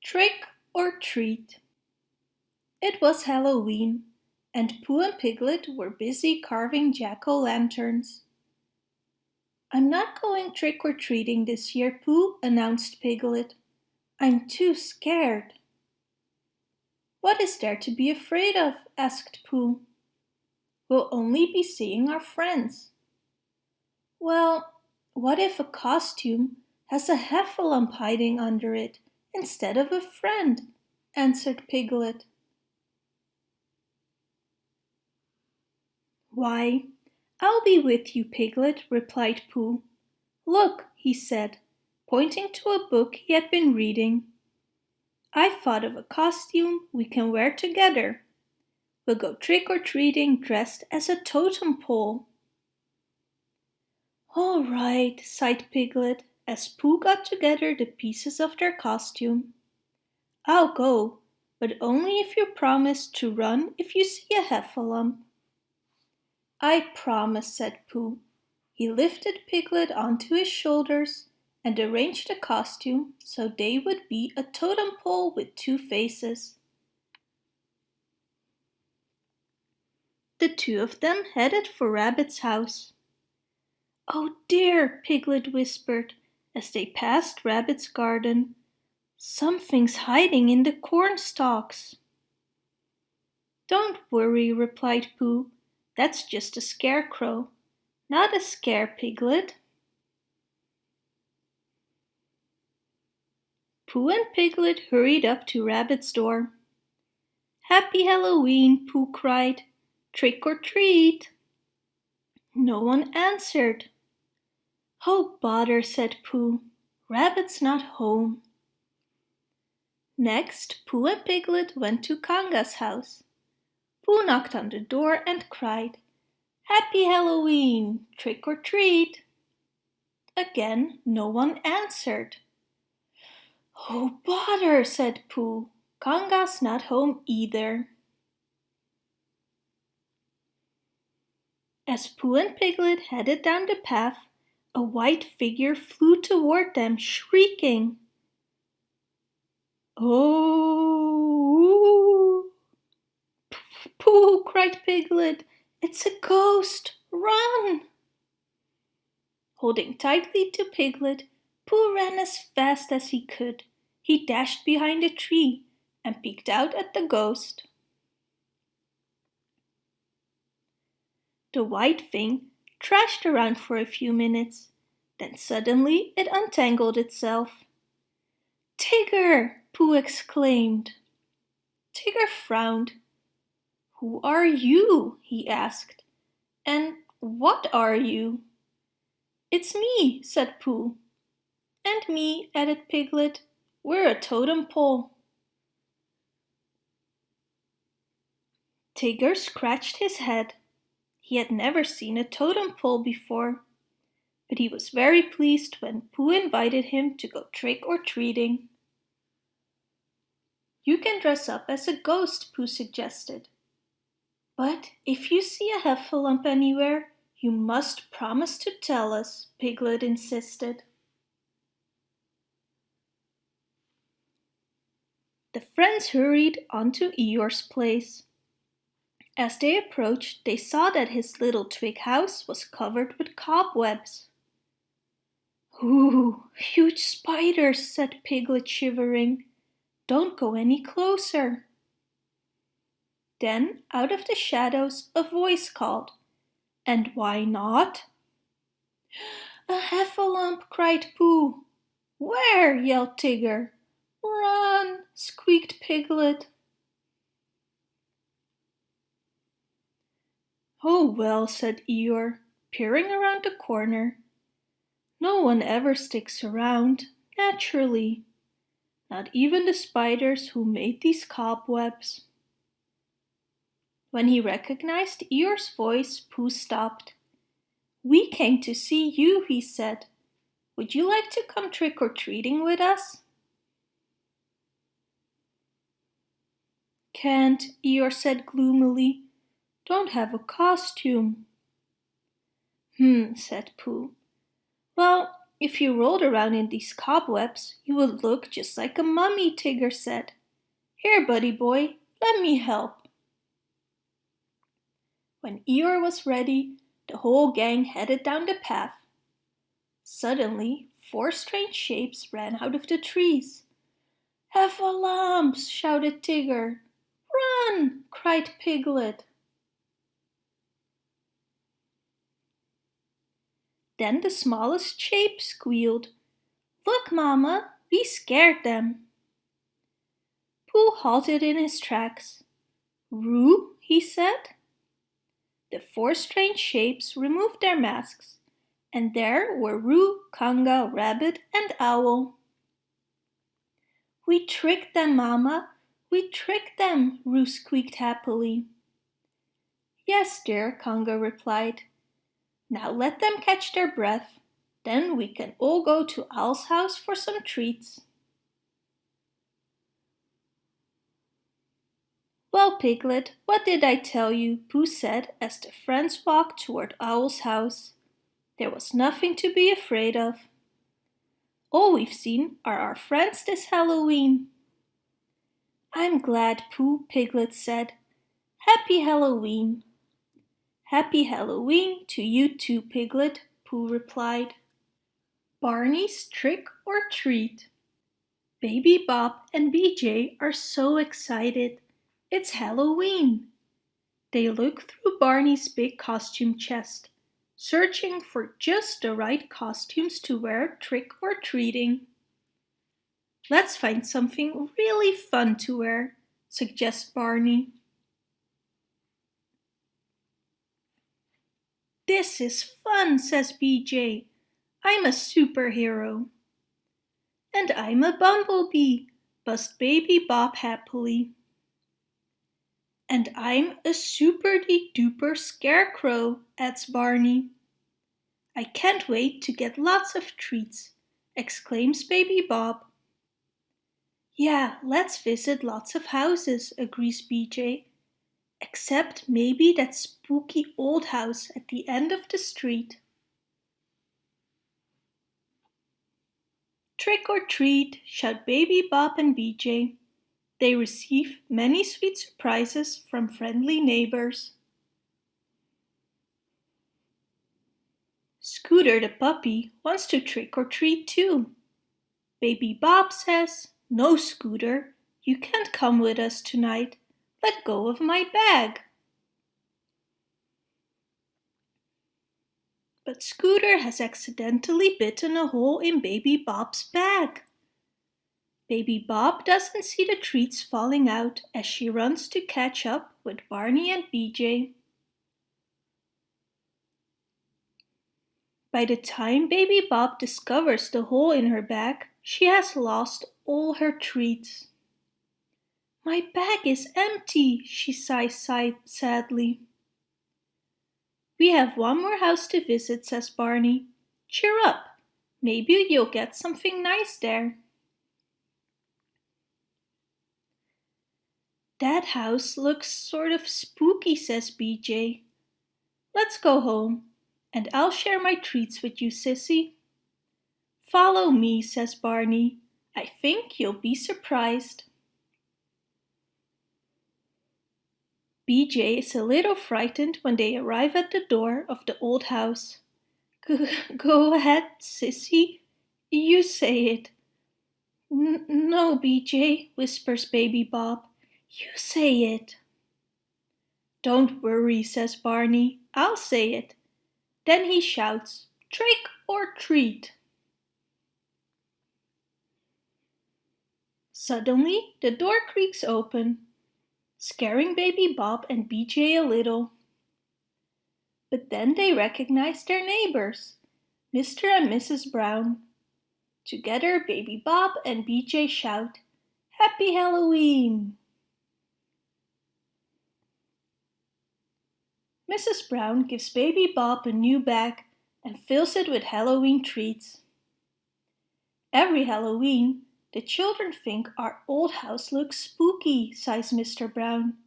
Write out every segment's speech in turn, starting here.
Trick or treat. It was Halloween, and Pooh and Piglet were busy carving jack-o'-lanterns. "I'm not going trick-or-treating this year, Pooh," announced Piglet. "I'm too scared." "What is there to be afraid of?" asked Pooh. "We'll only be seeing our friends." "Well, what if a costume has a heffalump hiding under it instead of a friend?" answered Piglet. "Why, I'll be with you, Piglet," replied Pooh. "Look," he said, pointing to a book he had been reading. "I've thought of a costume we can wear together. We'll go trick-or-treating dressed as a totem pole." "All right," sighed Piglet, as Pooh got together the pieces of their costume. "I'll go, but only if you promise to run if you see a heffalump." "I promise," said Pooh. He lifted Piglet onto his shoulders and arranged the costume so they would be a totem pole with two faces. The two of them headed for Rabbit's house. "Oh dear," Piglet whispered as they passed Rabbit's garden. "Something's hiding in the corn stalks." "Don't worry," replied Pooh. "That's just a scarecrow. Not a scare, Piglet." Pooh and Piglet hurried up to Rabbit's door. "Happy Halloween," Pooh cried. "Trick or treat." No one answered. "Oh bother," said Pooh. "Rabbit's not home." Next, Pooh and Piglet went to Kanga's house. Pooh knocked on the door and cried, "Happy Halloween! Trick or treat!" Again, no one answered. "Oh bother," said Pooh. "Kanga's not home either." As Pooh and Piglet headed down the path, a white figure flew toward them, shrieking. "Oh!" "Pooh!" cried Piglet. "It's a ghost! Run!" Holding tightly to Piglet, Pooh ran as fast as he could. He dashed behind a tree and peeked out at the ghost. The white thing thrashed around for a few minutes. Then suddenly it untangled itself. "Tigger!" Pooh exclaimed. Tigger frowned. "Who are you?" he asked. "And what are you?" "It's me," said Pooh. "And me," added Piglet. "We're a totem pole." Tigger scratched his head. He had never seen a totem pole before, but he was very pleased when Pooh invited him to go trick-or-treating. "You can dress up as a ghost," Pooh suggested. "But if you see a heffalump anywhere, you must promise to tell us," Piglet insisted. The friends hurried on to Eeyore's place. As they approached, they saw that his little twig house was covered with cobwebs. "Ooh, huge spiders," said Piglet, shivering. "Don't go any closer." Then, out of the shadows, a voice called, "And why not?" "A heffalump!" cried Pooh. "Where?" yelled Tigger. "Run!" squeaked Piglet. "Oh well," said Eeyore, peering around the corner. "No one ever sticks around, naturally. Not even the spiders who made these cobwebs." When he recognized Eeyore's voice, Pooh stopped. "We came to see you," he said. "Would you like to come trick-or-treating with us?" "Can't," Eeyore said gloomily. "Don't have a costume." Said Pooh. "Well, If you rolled around in these cobwebs, you would look just like a mummy, Tigger said. Here, buddy boy, let me help. When Eeyore was ready, the whole gang headed down the path. Suddenly, 4 strange shapes ran out of the trees. "Heffalumps!" shouted Tigger. "Run!" cried Piglet. Then the smallest shape squealed. "Look, Mama, we scared them." Pooh halted in his tracks. "Roo," he said. The 4 strange shapes removed their masks, and there were Roo, Kanga, Rabbit, and Owl. "We tricked them, Mama, we tricked them," Roo squeaked happily. "Yes, dear," Kanga replied. "Now let them catch their breath, then we can all go to Owl's house for some treats." "Well, Piglet, what did I tell you?" Pooh said as the friends walked toward Owl's house. There was nothing to be afraid of. "All we've seen are our friends this Halloween." "I'm glad, Pooh," Piglet said. "Happy Halloween." "Happy Halloween to you too, Piglet," Pooh replied. Barney's Trick or Treat. Baby Bob and BJ are so excited. It's Halloween. They look through Barney's big costume chest, searching for just the right costumes to wear trick or treating. "Let's find something really fun to wear," suggests Barney. "This is fun," says BJ. "I'm a superhero." "And I'm a bumblebee," buzzed Baby Bob happily. "And I'm a super-duper scarecrow," adds Barney. "I can't wait to get lots of treats," exclaims Baby Bob. "Yeah, let's visit lots of houses," agrees BJ. "Except maybe that spooky old house at the end of the street." "Trick or treat," shout Baby Bob and BJ. They receive many sweet surprises from friendly neighbors. Scooter the puppy wants to trick or treat too. Baby Bob says, "No, Scooter, you can't come with us tonight. Let go of my bag." But Scooter has accidentally bitten a hole in Baby Bob's bag. Baby Bob doesn't see the treats falling out as she runs to catch up with Barney and BJ. By the time Baby Bob discovers the hole in her bag, she has lost all her treats. "My bag is empty," she sighs sadly. "We have one more house to visit," says Barney. "Cheer up, maybe you'll get something nice there." "That house looks sort of spooky," says BJ. "Let's go home, and I'll share my treats with you, Sissy." "Follow me," says Barney. "I think you'll be surprised." BJ is a little frightened when they arrive at the door of the old house. Go ahead, Sissy. You say it." No, BJ," whispers Baby Bob. "You say it." "Don't worry," says Barney. "I'll say it." Then he shouts, "Trick or treat." Suddenly, the door creaks open, scaring Baby Bob and BJ a little. But then they recognize their neighbors, Mr. and Mrs. Brown. Together, Baby Bob and BJ shout, "Happy Halloween!" Mrs. Brown gives Baby Bob a new bag and fills it with Halloween treats. "Every Halloween, the children think our old house looks spooky," sighs Mr. Brown,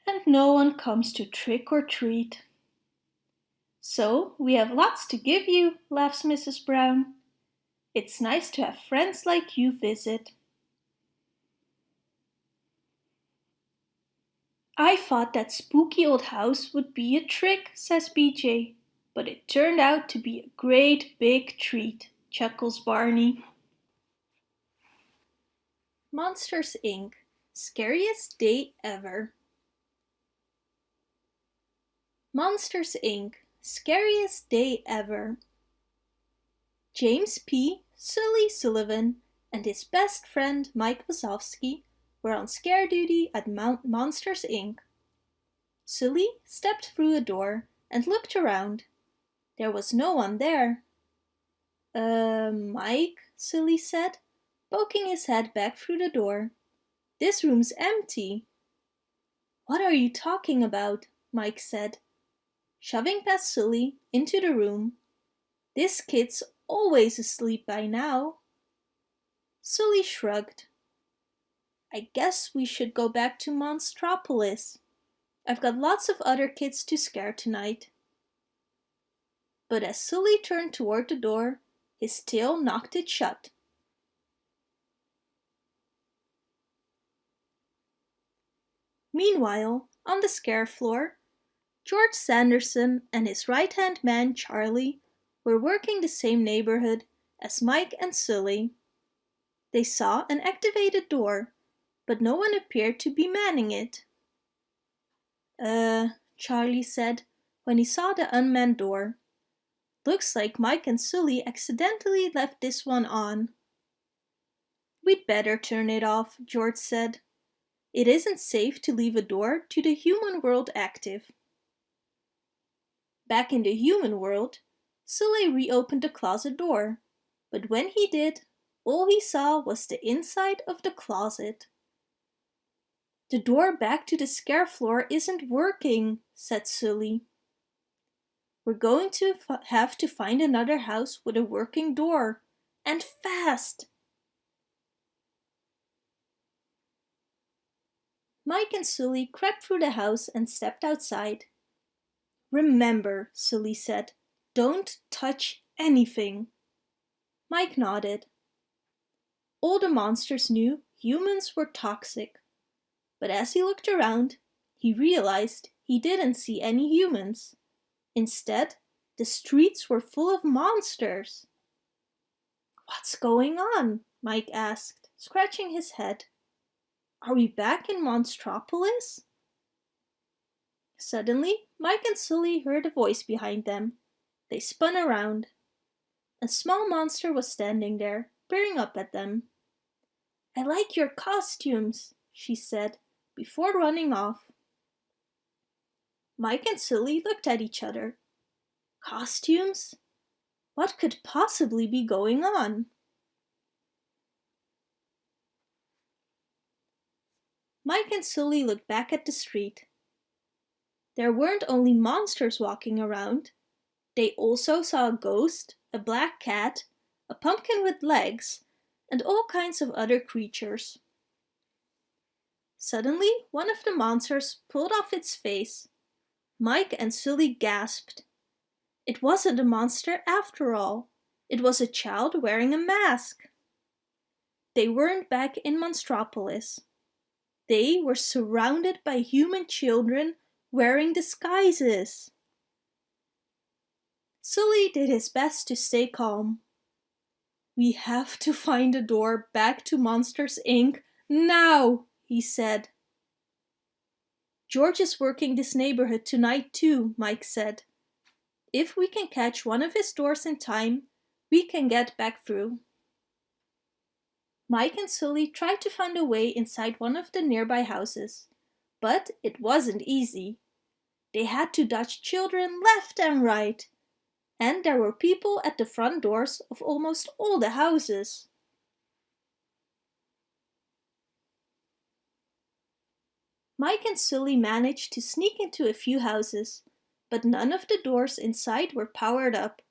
"and no one comes to trick or treat." "So we have lots to give you," laughs Mrs. Brown. It's nice to have friends like you visit. I thought that spooky old house would be a trick, says BJ, but it turned out to be a great big treat, chuckles Barney. Monsters Inc. Scariest Day Ever. Monsters Inc. Scariest Day Ever. James P. Sully Sullivan and his best friend Mike Wazowski were on scare duty at Monsters Inc. Sully stepped through a door and looked around. There was no one there. Mike, Sully said, poking his head back through the door. This room's empty. What are you talking about? Mike said, shoving past Sully into the room. This kid's always asleep by now. Sully shrugged. I guess we should go back to Monstropolis. I've got lots of other kids to scare tonight. But as Sully turned toward the door, his tail knocked it shut. Meanwhile, on the scare floor, George Sanderson and his right-hand man Charlie were working the same neighborhood as Mike and Sully. They saw an activated door, but no one appeared to be manning it. Charlie said when he saw the unmanned door. Looks like Mike and Sully accidentally left this one on. We'd better turn it off, George said. It isn't safe to leave a door to the human world active. Back in the human world, Sully reopened the closet door, but when he did, all he saw was the inside of the closet. The door back to the scare floor isn't working, said Sully. We're going to have to find another house with a working door, and fast! Mike and Sully crept through the house and stepped outside. Remember, Sully said, don't touch anything. Mike nodded. All the monsters knew humans were toxic, but as he looked around, he realized he didn't see any humans. Instead, the streets were full of monsters. What's going on? Mike asked, scratching his head. Are we back in Monstropolis? Suddenly, Mike and Sully heard a voice behind them. They spun around. A small monster was standing there, peering up at them. I like your costumes, she said, before running off. Mike and Sully looked at each other. Costumes? What could possibly be going on? Mike and Sully looked back at the street. There weren't only monsters walking around. They also saw a ghost, a black cat, a pumpkin with legs, and all kinds of other creatures. Suddenly, one of the monsters pulled off its face. Mike and Sully gasped. It wasn't a monster after all. It was a child wearing a mask. They weren't back in Monstropolis. They were surrounded by human children wearing disguises. Sully did his best to stay calm. We have to find a door back to Monsters Inc. now, he said. George is working this neighborhood tonight too, Mike said. If we can catch one of his doors in time, we can get back through. Mike and Sully tried to find a way inside one of the nearby houses, but it wasn't easy. They had to dodge children left and right, and there were people at the front doors of almost all the houses. Mike and Sully managed to sneak into a few houses, but none of the doors inside were powered up.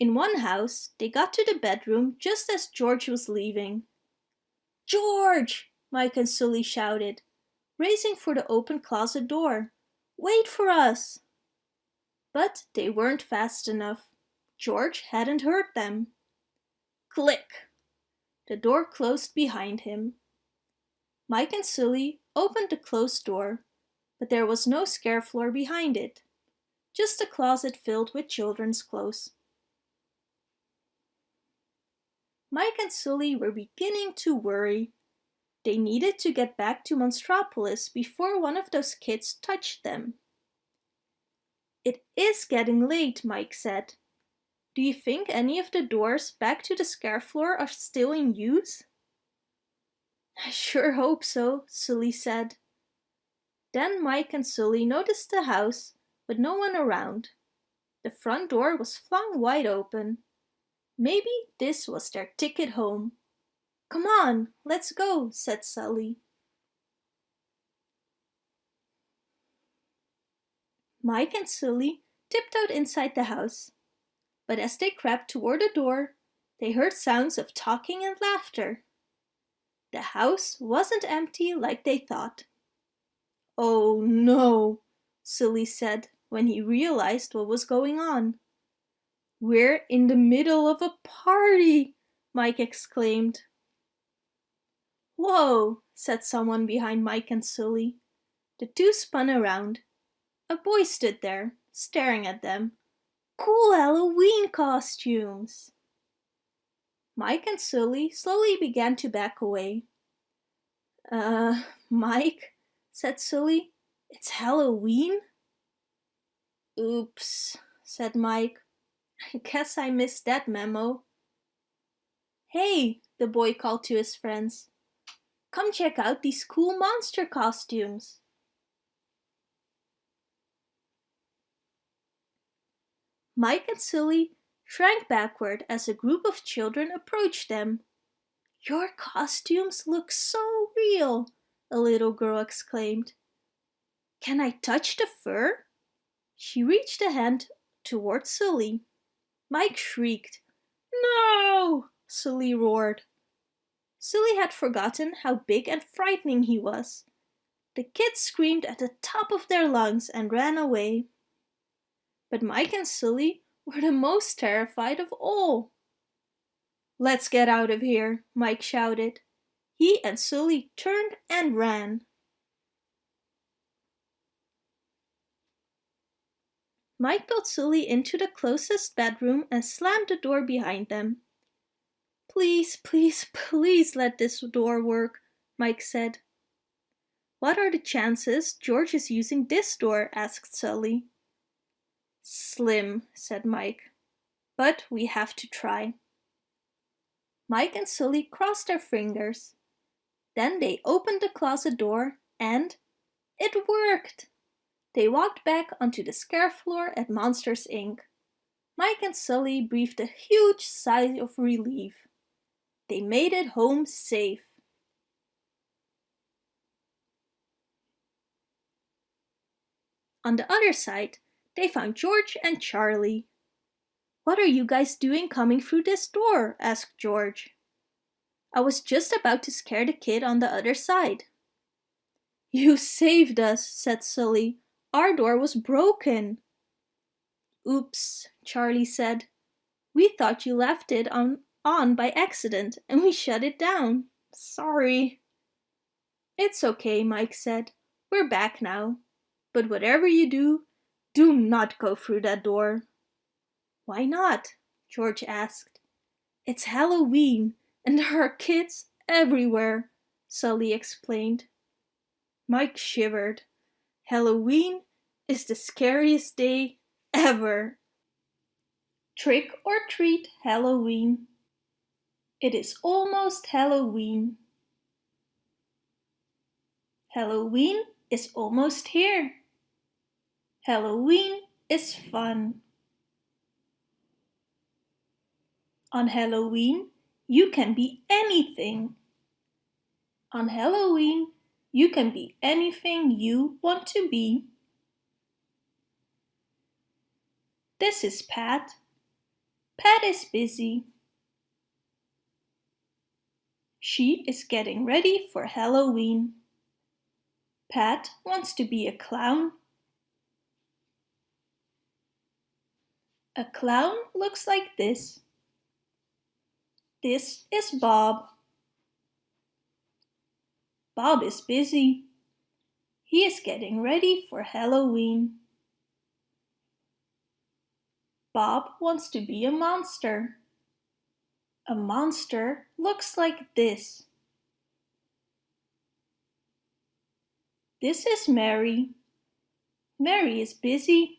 In one house, they got to the bedroom just as George was leaving. George! Mike and Sully shouted, racing for the open closet door. Wait for us! But they weren't fast enough. George hadn't heard them. Click! The door closed behind him. Mike and Sully opened the closed door, but there was no scare floor behind it, just a closet filled with children's clothes. Mike and Sully were beginning to worry. They needed to get back to Monstropolis before one of those kids touched them. It is getting late, Mike said. Do you think any of the doors back to the scare floor are still in use? I sure hope so, Sully said. Then Mike and Sully noticed the house, but no one around. The front door was flung wide open. Maybe this was their ticket home. Come on, let's go, said Sully. Mike and Sully tiptoed inside the house. But as they crept toward the door, they heard sounds of talking and laughter. The house wasn't empty like they thought. Oh no, Sully said when he realized what was going on. We're in the middle of a party, Mike exclaimed. Whoa, said someone behind Mike and Sully. The two spun around. A boy stood there, staring at them. Cool Halloween costumes! Mike and Sully slowly began to back away. Mike, said Sully, it's Halloween? Oops, said Mike. I guess I missed that memo. Hey, the boy called to his friends. Come check out these cool monster costumes. Mike and Sully shrank backward as a group of children approached them. Your costumes look so real, a little girl exclaimed. Can I touch the fur? She reached a hand toward Sully. Mike shrieked. No! Sully roared. Sully had forgotten how big and frightening he was. The kids screamed at the top of their lungs and ran away. But Mike and Sully were the most terrified of all. Let's get out of here, Mike shouted. He and Sully turned and ran. Mike pulled Sully into the closest bedroom and slammed the door behind them. Please, please, please let this door work, Mike said. What are the chances George is using this door? Asked Sully. Slim, said Mike. But we have to try. Mike and Sully crossed their fingers. Then they opened the closet door and it worked! They walked back onto the scare floor at Monsters, Inc. Mike and Sully breathed a huge sigh of relief. They made it home safe. On the other side, they found George and Charlie. What are you guys doing coming through this door? Asked George. I was just about to scare the kid on the other side. You saved us, said Sully. Our door was broken. Oops, Charlie said. We thought you left it on by accident and we shut it down. Sorry. It's okay, Mike said. We're back now. But whatever you do, do not go through that door. Why not? George asked. It's Halloween and there are kids everywhere, Sully explained. Mike shivered. Halloween is the scariest day ever. Trick or treat Halloween. It is almost Halloween. Halloween is almost here. Halloween is fun. On Halloween, you can be anything. On Halloween, you can be anything you want to be. This is Pat. Pat is busy. She is getting ready for Halloween. Pat wants to be a clown. A clown looks like this. This is Bob. Bob is busy. He is getting ready for Halloween. Bob wants to be a monster. A monster looks like this. This is Mary. Mary is busy.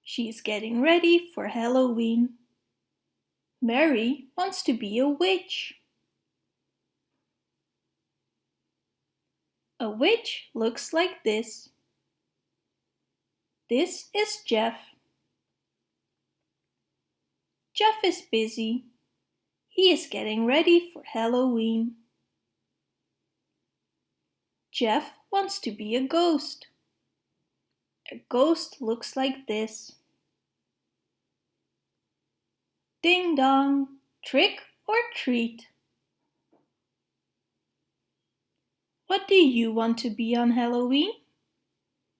She is getting ready for Halloween. Mary wants to be a witch. A witch looks like this. This is Jeff. Jeff is busy. He is getting ready for Halloween. Jeff wants to be a ghost. A ghost looks like this. Ding dong, trick or treat. What do you want to be on Halloween?